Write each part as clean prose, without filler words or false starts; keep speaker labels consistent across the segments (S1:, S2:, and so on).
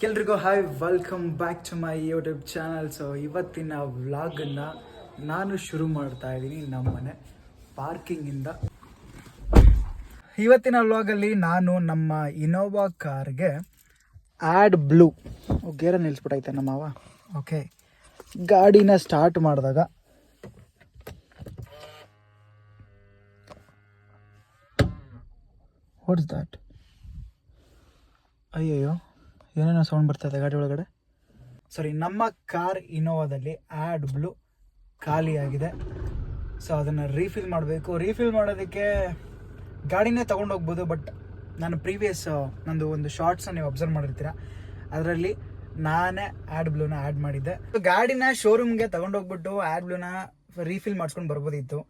S1: ಎಲ್ರಿಗೂ hi, welcome back to my YouTube channel. So ಇವತ್ತಿನ ವ್ಲಾಗನ್ನು ನಾನು ಶುರು ಮಾಡ್ತಾ ಇದ್ದೀನಿ ನಮ್ಮ ಮನೆ ಪಾರ್ಕಿಂಗಿಂದ. ಇವತ್ತಿನ ವ್ಲಾಗಲ್ಲಿ ನಾನು ನಮ್ಮ ಇನೋವಾ ಕಾರ್ಗೆ ಆ್ಯಡ್ ಬ್ಲೂ ಗೇರ ನಿಲ್ಲಿಸ್ಬಿಟ್ಟೈತೆ ನಮ್ಮವ. ಓಕೆ, ಗಾಡಿನ ಸ್ಟಾರ್ಟ್ ಮಾಡಿದಾಗ ವಾಟ್ಸ್ ದ್ಯಾಟ್? ಅಯ್ಯಯ್ಯೋ, ಏನೇನೋ ಸೌಂಡ್ ಬರ್ತಾಯಿದೆ ಗಾಡಿ ಒಳಗಡೆ. ಸರಿ, ನಮ್ಮ ಕಾರ್ ಇನೋವಾದಲ್ಲಿ ಆ್ಯಡ್ ಬ್ಲೂ ಖಾಲಿಯಾಗಿದೆ. ಸೊ ಅದನ್ನು ರೀಫಿಲ್ ಮಾಡಬೇಕು. ರೀಫಿಲ್ ಮಾಡೋದಕ್ಕೆ ಗಾಡಿನೇ ತೊಗೊಂಡೋಗ್ಬೋದು, ಬಟ್ ನಾನು ಪ್ರೀವಿಯಸ್ ನಂದು ಒಂದು ಶಾರ್ಟ್ಸನ್ನು ನೀವು ಅಬ್ಸರ್ವ್ ಮಾಡಿರ್ತೀರ, ಅದರಲ್ಲಿ ನಾನೇ ಆ್ಯಡ್ ಬ್ಲೂನ ಆ್ಯಡ್ ಮಾಡಿದ್ದೆ. ಗಾಡಿನ ಶೋರೂಮ್ಗೆ ತೊಗೊಂಡೋಗ್ಬಿಟ್ಟು ಆ್ಯಡ್ ಬ್ಲೂನ ರೀಫಿಲ್ ಮಾಡಿಸ್ಕೊಂಡು ಬರ್ಬೋದಿತ್ತು,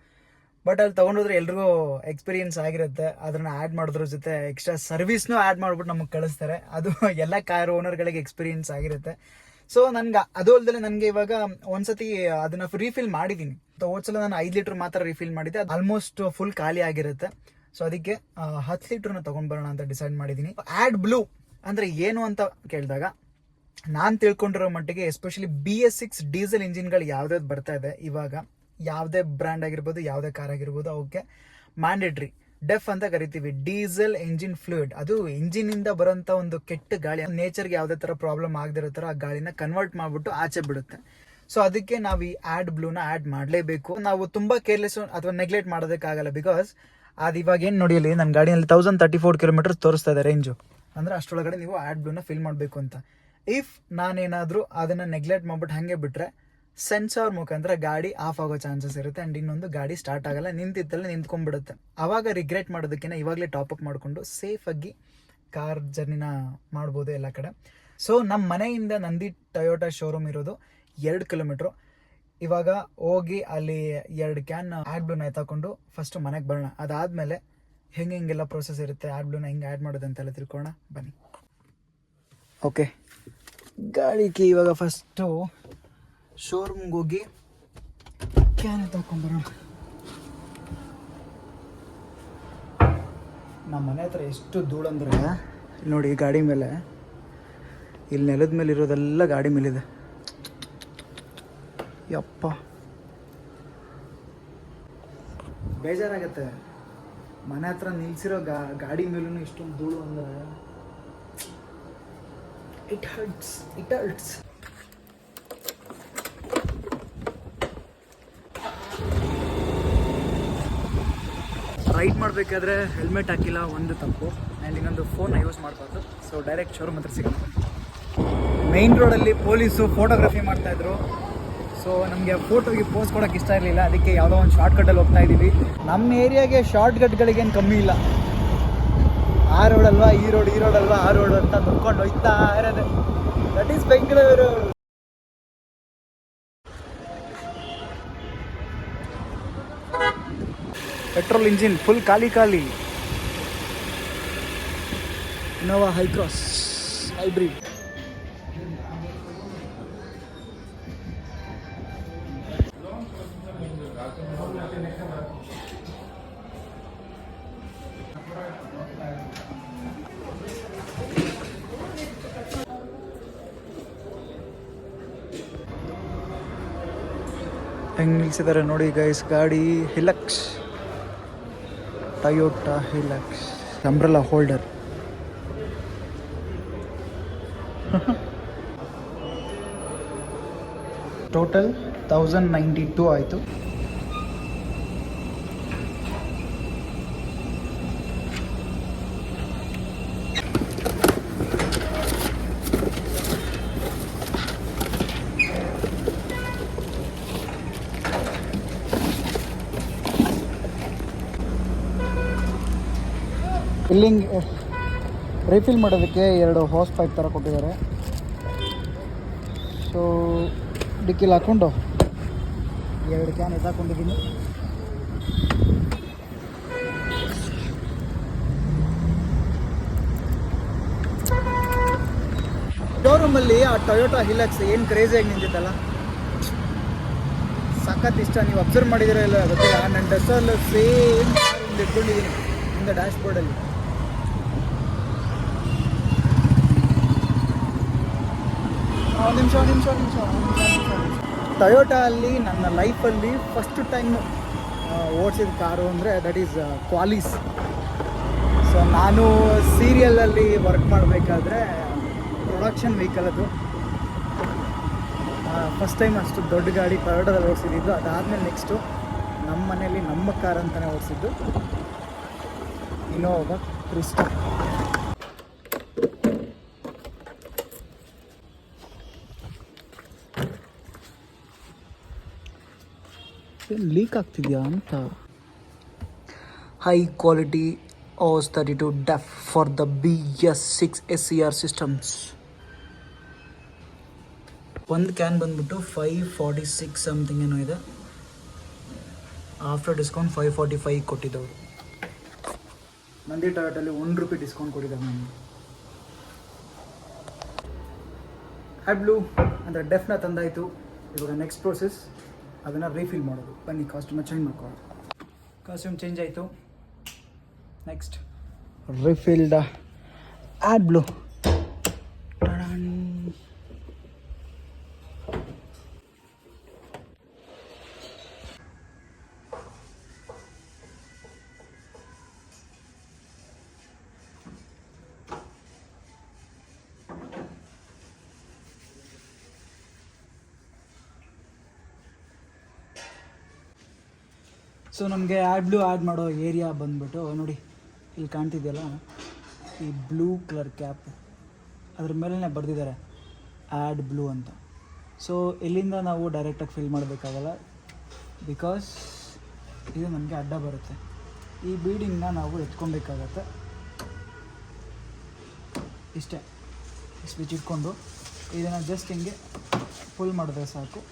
S1: ಬಟ್ ಅಲ್ಲಿ ತೊಗೊಂಡೋದ್ರೆ ಎಲ್ರಿಗೂ ಎಕ್ಸ್ಪೀರಿಯನ್ಸ್ ಆಗಿರುತ್ತೆ. ಅದನ್ನು ಆ್ಯಡ್ ಮಾಡೋದ್ರ ಜೊತೆ ಎಕ್ಸ್ಟ್ರಾ ಸರ್ವಿಸ್ನೂ ಆ್ಯಡ್ ಮಾಡಿಬಿಟ್ಟು ನಮಗೆ ಕಳಿಸ್ತಾರೆ. ಅದು ಎಲ್ಲ ಕಾರ್ ಓನರ್ಗಳಿಗೆ ಎಕ್ಸ್ಪೀರಿಯನ್ಸ್ ಆಗಿರುತ್ತೆ. ಸೊ ನನಗೆ ಅದು ಅಲ್ಲದೆ ನನಗೆ ಇವಾಗ ಒಂದ್ಸತಿ ಅದನ್ನು ರೀಫಿಲ್ ಮಾಡಿದ್ದೀನಿ. ಹೋದ್ಸಲ ನಾನು 5 ಲೀಟ್ರ್ ಮಾತ್ರ ರೀಫಿಲ್ ಮಾಡಿದ್ದೆ, ಅದು ಆಲ್ಮೋಸ್ಟ್ ಫುಲ್ ಖಾಲಿ ಆಗಿರುತ್ತೆ. ಸೊ ಅದಕ್ಕೆ 10 ಲೀಟ್ರನ್ನ ತೊಗೊಂಡು ಬರೋಣ ಅಂತ ಡಿಸೈಡ್ ಮಾಡಿದ್ದೀನಿ. ಆ್ಯಡ್ ಬ್ಲೂ ಅಂದರೆ ಏನು ಅಂತ ಕೇಳಿದಾಗ ನಾನು ತಿಳ್ಕೊಂಡಿರೋ ಮಟ್ಟಿಗೆ ಎಸ್ಪೆಷಲಿ BS6 ಡೀಸೆಲ್ ಇಂಜಿನ್ಗಳು ಯಾವ್ದಾವ್ದು ಬರ್ತಾ ಇದೆ ಇವಾಗ, ಯಾವುದೇ ಬ್ರ್ಯಾಂಡ್ ಆಗಿರ್ಬೋದು, ಯಾವುದೇ ಕಾರ್ ಆಗಿರ್ಬೋದು, ಅವಕ್ಕೆ ಮ್ಯಾಂಡೇಟ್ರಿ ಡೆಫ್ ಅಂತ ಕರಿತೀವಿ, ಡೀಸೆಲ್ ಇಂಜಿನ್ ಫ್ಲೂಯಿಡ್. ಅದು ಇಂಜಿನಿಂದ ಬರೋಂಥ ಒಂದು ಕೆಟ್ಟ ಗಾಳಿ, ನೇಚರ್ಗೆ ಯಾವುದೇ ಥರ ಪ್ರಾಬ್ಲಮ್ ಆಗದಿರೋ ಥರ ಆ ಗಾಳಿನ ಕನ್ವರ್ಟ್ ಮಾಡಿಬಿಟ್ಟು ಆಚೆ ಬಿಡುತ್ತೆ. ಸೊ ಅದಕ್ಕೆ ನಾವು ಈ ಆ್ಯಡ್ ಬ್ಲೂನ ಆ್ಯಡ್ ಮಾಡಲೇಬೇಕು. ನಾವು ತುಂಬ ಕೇರ್ಲೆಸ್ ಅಥವಾ ನೆಗ್ಲೆಕ್ಟ್ ಮಾಡೋದಕ್ಕಾಗಲ್ಲ. ಬಿಕಾಸ್ ಅದು ಇವಾಗ ಏನು ನೋಡಿಯಲ್ಲಿ ನನ್ನ ಗಾಡಿಯಲ್ಲಿ 1034 ಕಿಲೋಮೀಟರ್ಸ್ ತೋರಿಸ್ತಾ ಇದೆ ರೇಂಜು. ಅಂದರೆ ಅಷ್ಟರೊಳಗಡೆ ನೀವು ಆ್ಯಡ್ ಬ್ಲೂನ ಫಿಲ್ ಮಾಡಬೇಕು ಅಂತ. ಇಫ್ ನಾನೇನಾದರೂ ಅದನ್ನು ನೆಗ್ಲೆಕ್ಟ್ ಮಾಡಿಬಿಟ್ಟು ಹಾಗೆ ಬಿಟ್ಟರೆ ಸೆನ್ಸಾರ್ ಮುಖಾಂತರ ಗಾಡಿ ಆಫ್ ಆಗೋ ಚಾನ್ಸಸ್ ಇರುತ್ತೆ. ಆ್ಯಂಡ್ ಇನ್ನೊಂದು ಗಾಡಿ ಸ್ಟಾರ್ಟ್ ಆಗಲ್ಲ, ನಿಂತಿತ್ತಲ್ಲೇ ನಿಂತ್ಕೊಂಡ್ಬಿಡುತ್ತೆ. ಆವಾಗ ರಿಗ್ರೆಟ್ ಮಾಡೋದಕ್ಕಿಂತ ಇವಾಗಲೇ ಟಾಪಪ್ ಮಾಡಿಕೊಂಡು ಸೇಫಾಗಿ ಕಾರ್ ಜರ್ನಿನ ಮಾಡ್ಬೋದು ಎಲ್ಲ ಕಡೆ. ಸೊ ನಮ್ಮ ಮನೆಯಿಂದ ನಂದಿ ಟೊಯೋಟಾ ಶೋರೂಮ್ ಇರೋದು 2 ಕಿಲೋಮೀಟ್ರು. ಇವಾಗ ಹೋಗಿ ಅಲ್ಲಿ 2 ಕ್ಯಾನ್ ಆ್ಯಡ್ ಬ್ಲೂನ ಎತ್ತಾಕೊಂಡು ಫಸ್ಟು ಮನೆಗೆ ಬರೋಣ. ಅದಾದಮೇಲೆ ಹೆಂಗೆಲ್ಲ ಪ್ರೋಸೆಸ್ ಇರುತ್ತೆ, ಆ್ಯಡ್ ಬ್ಲೂನ ಹೆಂಗೆ ಆ್ಯಡ್ ಮಾಡೋದು ಅಂತೆಲ್ಲ ತಿಳ್ಕೊಳ್ಳೋಣ ಬನ್ನಿ. ಓಕೆ, ಗಾಡಿಗೆ ಇವಾಗ ಫಸ್ಟು ಶೋರೂಮ್ಗೆ ಹೋಗಿ ಕ್ಯಾನ್ ತಗೊಂಡ್ಬರೋಣ. ನಮ್ಮ ಮನೆ ಹತ್ರ ಎಷ್ಟು ಧೂಳು ಅಂದರೆ ನೋಡಿ, ಗಾಡಿ ಮೇಲೆ ಇಲ್ಲಿ ನೆಲದ ಮೇಲೆ ಇರೋದೆಲ್ಲ ಗಾಡಿ ಮೇಲಿದೆ. ಯಪ್ಪ, ಬೇಜಾರಾಗತ್ತೆ. ಮನೆ ಹತ್ರ ನಿಲ್ಸಿರೋ ಗಾಡಿ ಮೇಲೂ ಇಷ್ಟೊಂದು ಧೂಳು ಅಂದರೆ ಇಟ್ ಹರ್ಟ್ಸ್. ರೈಡ್ ಮಾಡಬೇಕಾದ್ರೆ ಹೆಲ್ಮೆಟ್ ಹಾಕಿಲ್ಲ, ಒಂದು ತಪ್ಪು. ಆ್ಯಂಡ್ ಇನ್ನೊಂದು ಫೋನ್ನ ಯೂಸ್ ಮಾಡಬಾರ್ದು. ಸೊ ಡೈರೆಕ್ಟ್ ಶೋರೂಮ್ ಹತ್ರ ಸಿಗೋಣ. ಮೈನ್ ರೋಡಲ್ಲಿ ಪೊಲೀಸು ಫೋಟೋಗ್ರಫಿ ಮಾಡ್ತಾಯಿದ್ರು. ಸೊ ನಮಗೆ ಫೋಟೋಗೆ ಪೋಸ್ ಕೊಡೋಕೆ ಇಷ್ಟ ಇರಲಿಲ್ಲ, ಅದಕ್ಕೆ ಯಾವುದೋ ಒಂದು ಶಾರ್ಟ್ಕಟ್ಟಲ್ಲಿ ಹೋಗ್ತಾ ಇದ್ದೀವಿ. ನಮ್ಮ ಏರಿಯಾಗೆ ಶಾರ್ಟ್ಕಟ್ಗಳಿಗೇನು ಕಮ್ಮಿ ಇಲ್ಲ. ಆ ರೋಡ್ ಅಲ್ವಾ ಈ ರೋಡ್, ಈ ರೋಡ್ ಅಲ್ವಾ ಆ ರೋಡ್ ಅಂತ ನೋಡ್ಕೊಂಡು ಹೋಗ್ತಾ ಇರೋದು. That is Bengaluru. Petrol engine full ಖಾಲಿ. Innova hycross hybrid. ಹೆಂಗೆ ನಿಲ್ಸಿದ್ದಾರೆ ನೋಡಿ ಗೈಸ್ ಗಾಡಿ. Hilux, Toyota Hilux umbrella holder. Total 1092 ಆಯಿತು. ಫಿಲ್ಲಿಂಗ್ ರೀಫಿಲ್ ಮಾಡೋದಕ್ಕೆ 2 ಹಾಸ್ ಪೈಪ್ ಥರ ಕೊಟ್ಟಿದ್ದಾರೆ. ಸೊ ಡಿಕ್ಕಿಲಿ ಹಾಕ್ಕೊಂಡು 2 ಕ್ಯಾನ್ ಎತ್ತಾಕೊಂಡಿದ್ದೀನಿ. ಶೋರೂಮಲ್ಲಿ ಆ ಟೊಯೋಟಾ ಹಿಲಕ್ಸ್ ಏನು ಕ್ರೇಜಿಯಾಗಿ ನಿಂತಿತ್ತಲ್ಲ, ಸಖತ್ ಇಷ್ಟ. ನೀವು ಅಬ್ಸರ್ವ್ ಮಾಡಿದಿರೋ ಇಲ್ಲ ಗೊತ್ತಿಲ್ಲ, ನನ್ನ ಡ್ರೆಸ್ಸಲ್ಲಿ ಸೇಮ್ ಇಟ್ಕೊಂಡಿದ್ದೀನಿ ಇಂದ ಡ್ಯಾಶ್ ಬೋರ್ಡಲ್ಲಿ. ಟೊಯೋಟಾ ಅಲ್ಲಿ ನನ್ನ ಲೈಫಲ್ಲಿ ಫಸ್ಟ್ ಟೈಮ್ ಓಡಿಸಿದ ಕಾರು ಅಂದರೆ ದಟ್ ಈಸ್ ಕ್ವಾಲಿಸ್. ಸೊ ನಾನು ಸೀರಿಯಲಲ್ಲಿ ವರ್ಕ್ ಮಾಡಬೇಕಾದ್ರೆ ಪ್ರೊಡಕ್ಷನ್ ವೆಹಿಕಲ್ ಅದು ಫಸ್ಟ್ ಟೈಮ್ ಅಷ್ಟು ದೊಡ್ಡ ಗಾಡಿ ಟೊಯೋಟಾದಲ್ಲಿ ಓಡಿಸಿದ್ದು. ಅದಾದಮೇಲೆ ನೆಕ್ಸ್ಟು ನಮ್ಮ ಮನೆಯಲ್ಲಿ ನಮ್ಮ ಕಾರ್ ಅಂತಲೇ ಓಡಿಸಿದ್ದು ಇನ್ನೋವಾ ಕ್ರಿಸ್ಟಾ. ಲೀಕ್ ಆಗ್ತಿದೆಯಾ ಅಂತ. High quality OS 32 DEF for the BS6 SCR systems. ಒಂದು ಕ್ಯಾನ್ ಬಂದ್ಬಿಟ್ಟು 546 ಸಮಥಿಂಗ್ ಏನೋ ಇದೆ. After discount 545 ಕೊಟ್ಟಿದ್ದವರು. ನಂದಿ ಟೊಯೋಟಲ್ಲಿ ₹1 ಡಿಸ್ಕೌಂಟ್ ಕೊಟ್ಟಿದ್ದಾರೆ ನನಗೆ. ಆ್ಯಡ್ ಬ್ಲೂ ಅಂದರೆ ಡೆಫ್ನ ತಂದಾಯಿತು. ಇವಾಗ ನೆಕ್ಸ್ಟ್ ಪ್ರೋಸೆಸ್ ಅದನ್ನು ರೀಫಿಲ್ ಮಾಡೋದು. ಬನ್ನಿ ಕಾಸ್ಟ್ಯೂಮ ಚೇಂಜ್ ಮಾಡ್ಕೊಳ್ಳೋದು. ಕಾಸ್ಟ್ಯೂಮ್ ಚೇಂಜ್ ಆಯಿತು. Next refilled AdBlue. So ನಮಗೆ ಆ್ಯಡ್ ಬ್ಲೂ ಆ್ಯಡ್ ಮಾಡೋ ಏರಿಯಾ ಬಂದ್ಬಿಟ್ಟು ನೋಡಿ, ಇಲ್ಲಿ ಕಾಣ್ತಿದೆಯಲ್ಲ ಈ ಬ್ಲೂ ಕಲರ್ ಕ್ಯಾಪ್, ಅದ್ರ ಮೇಲೇ ಬರೆದಿದ್ದಾರೆ ಆ್ಯಡ್ ಬ್ಲೂ ಅಂತ. ಸೊ ಇಲ್ಲಿಂದ ನಾವು ಡೈರೆಕ್ಟಾಗಿ ಫಿಲ್ ಮಾಡಬೇಕಾಗಲ್ಲ, ಬಿಕಾಸ್ ಇದು ನಮಗೆ ಅಡ್ಡ ಬರುತ್ತೆ. ಈ ಬೀಡಿಂಗ್ನ ನಾವು ಎತ್ಕೊಬೇಕಾಗತ್ತೆ. ಇಷ್ಟೇ, ಸ್ವಿಚ್ ಇಟ್ಕೊಂಡು ಇದನ್ನು ಜಸ್ಟ್ ಹಿಂಗೆ ಫುಲ್ ಮಾಡಿದ್ರೆ ಸಾಕು,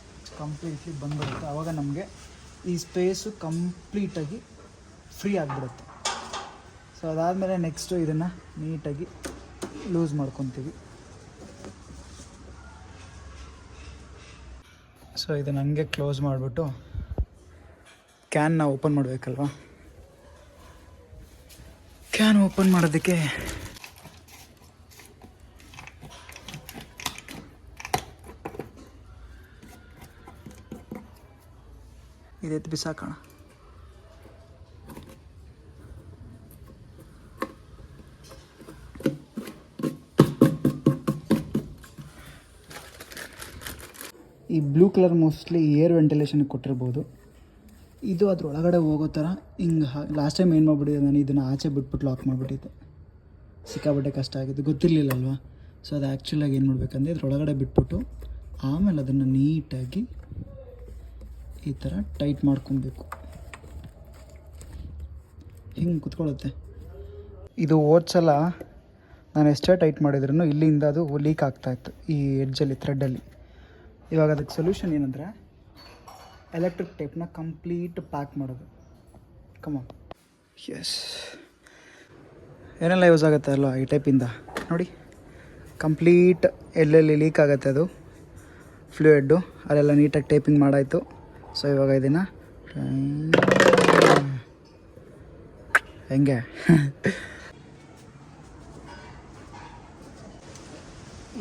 S1: ಕಂಪ್ಲೀಟ್ಲಿ ಬಂದ್ಬಿಡುತ್ತೆ. ಆವಾಗ ನಮಗೆ ಈ ಸ್ಪೇಸು ಕಂಪ್ಲೀಟಾಗಿ ಫ್ರೀ ಆಗಿಬಿಡುತ್ತೆ. ಸೊ ಅದಾದಮೇಲೆ ನೆಕ್ಸ್ಟು ಇದನ್ನು ನೀಟಾಗಿ ಲೂಸ್ ಮಾಡ್ಕೊತೀವಿ. ಸೊ ಇದನ್ನು ಹಂಗೆ ಕ್ಲೋಸ್ ಮಾಡಿಬಿಟ್ಟು ಕ್ಯಾನ್ನ ಓಪನ್ ಮಾಡಬೇಕಲ್ವ. ಕ್ಯಾನ್ ಓಪನ್ ಮಾಡೋದಕ್ಕೆ ಇದೆತ್ತು ಬಿಸಾಕೋಣ. ಈ ಬ್ಲೂ ಕಲರ್ ಮೋಸ್ಟ್ಲಿ ಏರ್ ವೆಂಟಿಲೇಷನ್ಗೆ ಕೊಟ್ಟಿರ್ಬೋದು. ಇದು ಅದ್ರೊಳಗಡೆ ಹೋಗೋ ಥರ ಹಿಂಗೆ ಲಾಸ್ಟ್ ಟೈಮ್ ಏನು ಮಾಡಿಬಿಟ್ಟಿದ್ದೆ ನಾನು, ಇದನ್ನು ಆಚೆ ಬಿಟ್ಬಿಟ್ಟು ಲಾಕ್ ಮಾಡಿಬಿಟ್ಟಿದ್ದೆ. ಸಿಕ್ಕಾಬಟ್ಟೆ ಕಷ್ಟ ಆಗಿದ್ದು, ಗೊತ್ತಿರಲಿಲ್ಲ ಅಲ್ವಾ. ಸೊ ಅದು ಆ್ಯಕ್ಚುಲಾಗಿ ಏನು ಮಾಡಬೇಕಂದ್ರೆ ಇದ್ರೊಳಗಡೆ ಬಿಟ್ಬಿಟ್ಟು ಆಮೇಲೆ ಅದನ್ನು ನೀಟಾಗಿ ಈ ಥರ ಟೈಟ್ ಮಾಡ್ಕೊಬೇಕು. ಹಿಂಗೆ ಕುತ್ಕೊಳ್ಳುತ್ತೆ. ಇದು ಓದ್ಸಲ ನಾನು ಎಷ್ಟೇ ಟೈಟ್ ಮಾಡಿದ್ರೂ ಇಲ್ಲಿಂದ ಅದು ಲೀಕ್ ಆಗ್ತಾಯಿತ್ತು ಈ ಎಡ್ಜಲ್ಲಿ, ಥ್ರೆಡ್ಡಲ್ಲಿ. ಇವಾಗ ಅದಕ್ಕೆ ಸೊಲ್ಯೂಷನ್ ಏನಂದರೆ ಎಲೆಕ್ಟ್ರಿಕ್ ಟೇಪ್ನ ಕಂಪ್ಲೀಟ್ ಪ್ಯಾಕ್ ಮಾಡೋದು. ಕಮಾನ್. ಎಸ್, ಏನೆಲ್ಲ ಯೂಸ್ ಆಗುತ್ತೆ ಅಲ್ವಾ ಈ ಟೈಪಿಂದ. ನೋಡಿ, ಕಂಪ್ಲೀಟ್ ಎಲ್ಲೆಲ್ಲಿ ಲೀಕ್ ಆಗುತ್ತೆ ಅದು ಫ್ಲೂಯಿಡ್ಡು ಅಲ್ಲೆಲ್ಲ ನೀಟಾಗಿ ಟೇಪಿಂಗ್ ಮಾಡಾಯಿತು. ಸೊ ಇವಾಗ ಇದನ್ನು ಹೆಂಗೆ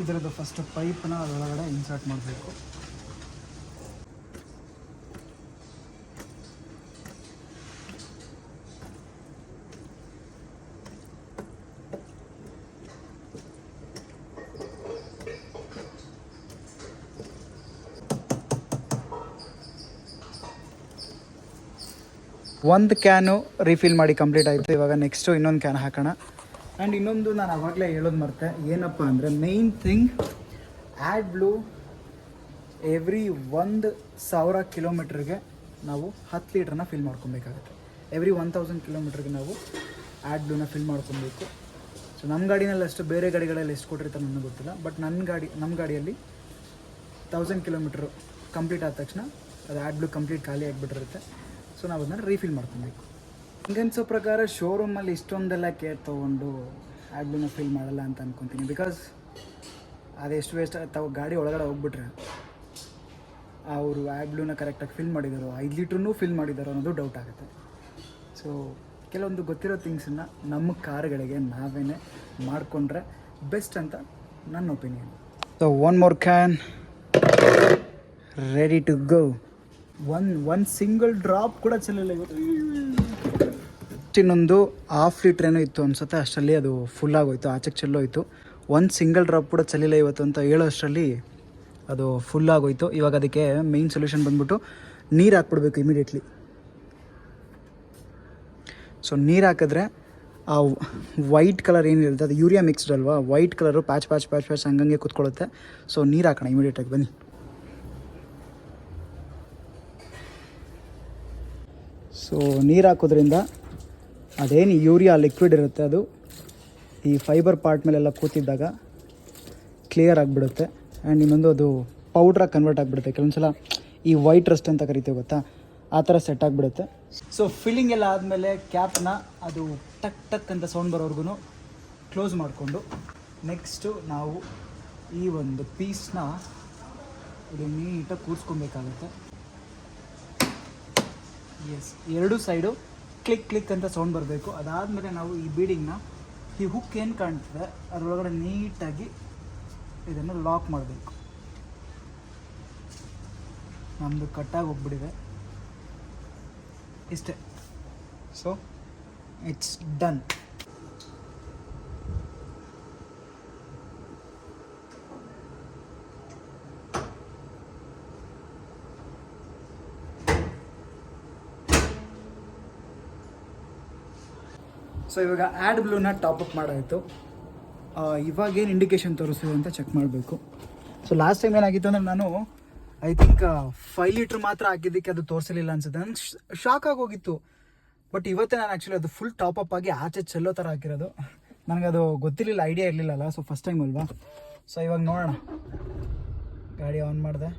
S1: ಇದರದ್ದು ಫಸ್ಟ್ ಪೈಪ್ನ ಅದರೊಳಗಡೆ ಇನ್ಸರ್ಟ್ ಮಾಡಬೇಕು. ಒಂದು ಕ್ಯಾನು ರೀಫಿಲ್ ಮಾಡಿ ಕಂಪ್ಲೀಟ್ ಆಯಿತು. ಇವಾಗ ನೆಕ್ಸ್ಟು ಇನ್ನೊಂದು ಕ್ಯಾನ್ ಹಾಕೋಣ. ಆ್ಯಂಡ್ ಇನ್ನೊಂದು ನಾನು ಆವಾಗಲೇ ಹೇಳೋದು ಮರ್ತೆ, ಏನಪ್ಪ ಅಂದರೆ main thing add blue every 1,000 ಕಿಲೋಮೀಟ್ರಿಗೆ ನಾವು 10 ಲೀಟ್ರನ್ನ ಫಿಲ್ ಮಾಡ್ಕೊಬೇಕಾಗುತ್ತೆ. ಎವ್ರಿ 1,000 ಕಿಲೋಮೀಟ್ರಿಗೆ ನಾವು ಆ್ಯಡ್ ಬ್ಲೂನ ಫಿಲ್ ಮಾಡ್ಕೊಬೇಕು. ಸೊ ನಮ್ಮ ಗಾಡಿನಲ್ಲಿ ಅಷ್ಟು, ಬೇರೆ ಗಾಡಿಗಳಲ್ಲಿ ಎಷ್ಟು ಕೊಟ್ಟಿರ್ತಾರೆ ನನಗೆ ಗೊತ್ತಿಲ್ಲ. ಬಟ್ ನಮ್ಮ ಗಾಡಿಯಲ್ಲಿ 1000 ಕಿಲೋಮೀಟ್ರು ಕಂಪ್ಲೀಟ್ ಆದ ತಕ್ಷಣ ಅದು ಆ್ಯಡ್ ಬ್ಲೂ ಕಂಪ್ಲೀಟ್ ಖಾಲಿ ಆಗಿಬಿಟ್ಟಿರುತ್ತೆ. ಸೊ ನಾವು ಅದನ್ನ ರೀಫಿಲ್ ಮಾಡ್ಕೊಬೇಕು. ಹಿಂಗನ್ಸೋ ಪ್ರಕಾರ ಶೋರೂಮಲ್ಲಿ ಇಷ್ಟೊಂದೆಲ್ಲ ಕೇರ್ ತೊಗೊಂಡು ಆ್ಯಡ್ ಬ್ಲೂನ ಫಿಲ್ ಮಾಡಲ್ಲ ಅಂತ ಅಂದ್ಕೊತೀನಿ. ಬಿಕಾಸ್ ಅದೆಷ್ಟು ವೇಸ್ಟ್ ತಾವು ಗಾಡಿ ಒಳಗಡೆ ಹೋಗ್ಬಿಟ್ರೆ ಅವರು ಆ್ಯಡ್ ಬ್ಲೂನ ಕರೆಕ್ಟಾಗಿ ಫಿಲ್ ಮಾಡಿದಾರೋ, 5 ಲೀಟ್ರೂ ಫಿಲ್ ಮಾಡಿದಾರೋ ಅನ್ನೋದು ಡೌಟ್ ಆಗುತ್ತೆ. ಸೊ ಕೆಲವೊಂದು ಗೊತ್ತಿರೋ ಥಿಂಗ್ಸನ್ನು ನಮ್ಮ ಕಾರ್ಗಳಿಗೆ ನಾವೇ ಮಾಡಿಕೊಂಡ್ರೆ ಬೆಸ್ಟ್ ಅಂತ ನನ್ನ opinion. So one more can ready to go. One single drop ಕೂಡ ಚೆಲ್ಲಿಲ್ಲ ಇವತ್ತು. ಇನ್ನೊಂದು ಹಾಫ್ ಲೀಟ್ರೇನೋ ಇತ್ತು ಅನ್ಸುತ್ತೆ, ಅಷ್ಟರಲ್ಲಿ ಅದು ಫುಲ್ ಆಗೋಯ್ತು, ಆಚೆಗೆ ಚೆಲ್ಲೋಯ್ತು. ಒಂದು ಸಿಂಗಲ್ ಡ್ರಾಪ್ ಕೂಡ ಚೆಲ್ಲಿಲ್ಲ ಇವತ್ತು ಅಂತ ಹೇಳೋ ಅಷ್ಟರಲ್ಲಿ ಅದು ಫುಲ್ ಆಗೋಯ್ತು. ಇವಾಗ ಅದಕ್ಕೆ ಮೇಯ್ನ್ ಸೊಲ್ಯೂಷನ್ ಬಂದ್ಬಿಟ್ಟು ನೀರು ಹಾಕ್ಬಿಡ್ಬೇಕು ಇಮಿಡಿಯೇಟ್ಲಿ. ಸೊ ನೀರು ಹಾಕಿದ್ರೆ ಆ ವೈಟ್ ಕಲರ್ ಏನಿರುತ್ತೆ ಅದು ಯೂರಿಯಾ ಮಿಕ್ಸ್ಡ್ ಅಲ್ವಾ, white colour patch patch patch patch ಹಂಗಂಗೆ ಕೂತ್ಕೊಳ್ಳುತ್ತೆ. ಸೊ ನೀರು ಹಾಕೋಣ ಇಮಿಡಿಯೇಟಾಗಿ, ಬನ್ನಿ. ಸೊ ನೀರು ಹಾಕೋದ್ರಿಂದ ಅದೇನು ಯೂರಿಯಾ ಲಿಕ್ವಿಡ್ ಇರುತ್ತೆ ಅದು ಈ ಫೈಬರ್ ಪಾರ್ಟ್ ಮೇಲೆಲ್ಲ ಕೂತಿದ್ದಾಗ ಕ್ಲಿಯರ್ ಆಗಿಬಿಡುತ್ತೆ. ಆ್ಯಂಡ್ ಇನ್ನೊಂದು ಅದು ಪೌಡ್ರಾಗಿ ಕನ್ವರ್ಟ್ ಆಗಿಬಿಡುತ್ತೆ. ಕೆಲವೊಂದು ಸಲ ಈ ವೈಟ್ ರಸ್ಟ್ ಅಂತ ಕರಿತೀವಿ ಗೊತ್ತಾ, ಆ ಥರ ಸೆಟ್ ಆಗಿಬಿಡುತ್ತೆ. ಸೊ ಫಿಲ್ಲಿಂಗ್ ಎಲ್ಲ ಆದಮೇಲೆ ಕ್ಯಾಪ್ನ ಅದು ಟಕ್ ಟಕ್ ಅಂತ ಸೌಂಡ್ ಬರೋವರೆಗೂ ಕ್ಲೋಸ್ ಮಾಡಿಕೊಂಡು ನೆಕ್ಸ್ಟು ನಾವು ಈ ಒಂದು ಪೀಸ್ನ ಇದು ನೀಟಾಗಿ ಕೂರಿಸ್ಕೊಬೇಕಾಗುತ್ತೆ. ಎಸ್, ಎರಡು ಸೈಡು ಕ್ಲಿಕ್ ಕ್ಲಿಕ್ ಅಂತ ಸೌಂಡ್ ಬರಬೇಕು. ಅದಾದಮೇಲೆ ನಾವು ಈ ಬೀಡಿಂಗ್ನ ಈ ಹುಕ್ ಏನು ಕಾಣ್ತದೆ ಅದರೊಳಗಡೆ ನೀಟಾಗಿ ಇದನ್ನು ಲಾಕ್ ಮಾಡಬೇಕು. ನಮ್ಮದು ಕಟ್ಟಾಗಿ ಹೋಗ್ಬಿಟ್ಟಿದೆ ಇಷ್ಟೇ. So it's done. ಸೊ ಇವಾಗ ಆ್ಯಡ್ ಬ್ಲೂನ ಟಾಪಪ್ ಮಾಡಾಯಿತು. ಇವಾಗೇನು ಇಂಡಿಕೇಶನ್ ತೋರಿಸ್ತಿದೆ ಅಂತ ಚೆಕ್ ಮಾಡಬೇಕು. ಸೊ ಲಾಸ್ಟ್ ಟೈಮ್ ಏನಾಗಿತ್ತು ಅಂದರೆ ನಾನು ಐ ಥಿಂಕ್ 5 ಲೀಟ್ರ್ ಮಾತ್ರ ಹಾಕಿದ್ದಕ್ಕೆ ಅದು ತೋರಿಸಲಿಲ್ಲ ಅನ್ಸುತ್ತೆ. ನನಗೆ ಶಾಕ್ ಆಗೋಗಿತ್ತು. ಬಟ್ ಇವತ್ತೇ ನಾನು ಆ್ಯಕ್ಚುಲಿ ಅದು ಫುಲ್ ಟಾಪಪ್ ಆಗಿ ಆಚೆ ಚೆಲ್ಲೋ ಥರ ಹಾಕಿರೋದು. ನನಗದು ಗೊತ್ತಿರಲಿಲ್ಲ, ಐಡಿಯಾ ಇರಲಿಲ್ಲಲ್ಲ. ಸೊ ಫಸ್ಟ್ ಟೈಮ್ ಅಲ್ವಾ. ಸೊ ಇವಾಗ ನೋಡೋಣ. ಗಾಡಿ ಆನ್ ಮಾಡಿದೆ,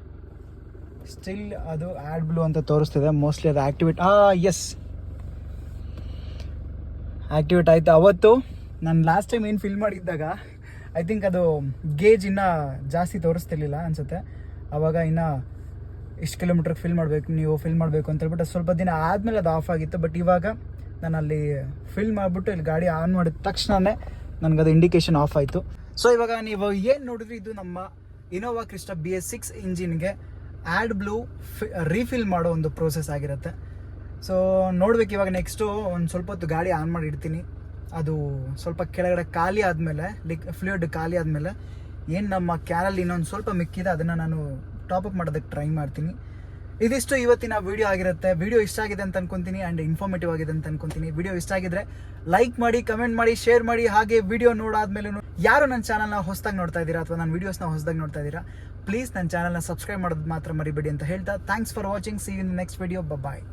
S1: ಸ್ಟಿಲ್ ಅದು ಆ್ಯಡ್ ಬ್ಲೂ ಅಂತ ತೋರಿಸ್ತಿದೆ. ಮೋಸ್ಟ್ಲಿ ಅದು ಆ್ಯಕ್ಟಿವೇಟ್ ಎಸ್ ಆ್ಯಕ್ಟಿವೇಟ್ ಆಯಿತು. ಅವತ್ತು ನಾನು ಲಾಸ್ಟ್ ಟೈಮ್ ಏನು ಫಿಲ್ ಮಾಡಿದ್ದಾಗ ಐ ಥಿಂಕ್ ಅದು ಗೇಜ್ ಇನ್ನೂ ಜಾಸ್ತಿ ತೋರಿಸ್ತಿರ್ಲಿಲ್ಲ ಅನಿಸುತ್ತೆ. ಆವಾಗ ಇನ್ನೂ ಇಷ್ಟು ಕಿಲೋಮೀಟ್ರಿಗೆ ಫಿಲ್ ಮಾಡಬೇಕು ಅಂತ ಹೇಳ್ಬಿಟ್ಟು ಸ್ವಲ್ಪ ದಿನ ಆದಮೇಲೆ ಅದು ಆಫ್ ಆಗಿತ್ತು. ಬಟ್ ಇವಾಗ ನಾನು ಅಲ್ಲಿ ಫಿಲ್ ಮಾಡಿಬಿಟ್ಟು ಇಲ್ಲಿ ಗಾಡಿ ಆನ್ ಮಾಡಿದ ತಕ್ಷಣವೇ ನನಗದು ಇಂಡಿಕೇಶನ್ ಆಫ್ ಆಯಿತು. ಸೊ ಇವಾಗ ನೀವು ಏನು ನೋಡಿದ್ರಿ, ಇದು ನಮ್ಮ ಇನೋವಾ ಕ್ರಿಸ್ಟಾ BS6 ಇಂಜಿನ್ಗೆ ಆ್ಯಡ್ ಬ್ಲೂ ರೀಫಿಲ್ ಮಾಡೋ ಒಂದು ಪ್ರೋಸೆಸ್ ಆಗಿರುತ್ತೆ. ಸೊ ನೋಡ್ಬೇಕು ಇವಾಗ ನೆಕ್ಸ್ಟು ಒಂದು ಸ್ವಲ್ಪ ಹೊತ್ತು ಗಾಡಿ ಆನ್ ಮಾಡಿ ಇಡ್ತೀನಿ. ಅದು ಸ್ವಲ್ಪ ಕೆಳಗಡೆ ಖಾಲಿ ಆದಮೇಲೆ ಫ್ಲೂಯಿಡ್ ಖಾಲಿ ಆದಮೇಲೆ ಏನು ನಮ್ಮ ಕ್ಯಾನಲ್ಲಿ ಇನ್ನೊಂದು ಸ್ವಲ್ಪ ಮಿಕ್ಕಿದೆ ಅದನ್ನು ನಾನು ಟಾಪಪ್ ಮಾಡೋದಕ್ಕೆ ಟ್ರೈ ಮಾಡ್ತೀನಿ. ಇದಿಷ್ಟು ಇವತ್ತಿನ ವೀಡಿಯೋ ಆಗಿರುತ್ತೆ. ವಿಡಿಯೋ ಇಷ್ಟ ಆಗಿದೆ ಅಂತ ಅನ್ಕೊತೀನಿ ಆ್ಯಂಡ್ ಇನ್ಫಾರ್ಮೇಟಿವ್ ಆಗಿದೆ ಅಂತ ಅನ್ಕೊತೀನಿ. ವಿಡಿಯೋ ಇಷ್ಟ ಆಗಿದ್ರೆ ಲೈಕ್ ಮಾಡಿ, ಕಮೆಂಟ್ ಮಾಡಿ, ಶೇರ್ ಮಾಡಿ. ಹಾಗೆ ವಿಡಿಯೋ ನೋಡಾದ್ಮೇಲೆ ಯಾರು ನನ್ನ ಚಾನಲ್ನ ಹೊಸದಾಗಿ ನೋಡ್ತಾ ಇದ್ದೀರಾ ಅಥವಾ ನನ್ನ ವೀಡಿಯೋಸ್ನ ಹೊಸದಾಗಿ ನೋಡ್ತಾ ಇದ್ದೀರಾ, ಪ್ಲೀಸ್ ನನ್ನ ಚಾನಲ್ನ ಸಬ್ಸ್ಕ್ರೈಬ್ ಮಾಡೋದು ಮಾತ್ರ ಮರಿಬೇಡಿ ಅಂತ ಹೇಳ್ತಾ thanks for watching. See you in next video. Bye.